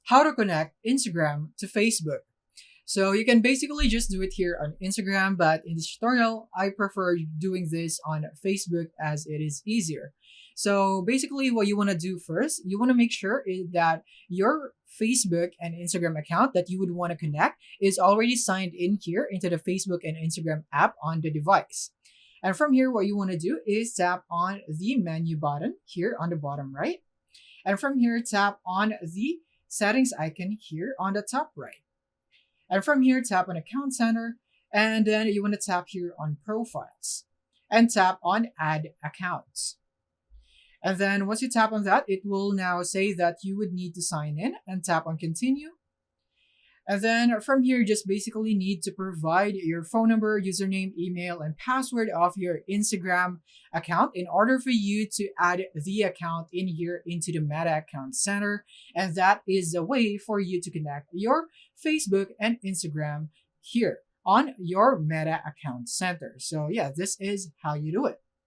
how to connect Instagram to Facebook. So you can basically just do it here on Instagram, but in this tutorial, I prefer doing this on Facebook as it is easier. So basically what you want to do first, you want to make sure that your Facebook and Instagram account that you would want to connect is already signed in here into the Facebook and Instagram app on the device. And from here, what you want to do is tap on the menu button here on the bottom right. And from here, tap on the settings icon here on the top right. And from here, tap on Account Center, and then you want to tap here on Profiles, and tap on Add Accounts. And then once you tap on that, it will now say that you would need to sign in, and tap on Continue. And then from here, you just basically need to provide your phone number, username, email, and password of your Instagram account in order for you to add the account in here into the Meta Account Center. And that is the way for you to connect your Facebook and Instagram here on your Meta Account Center. So yeah, this is how you do it.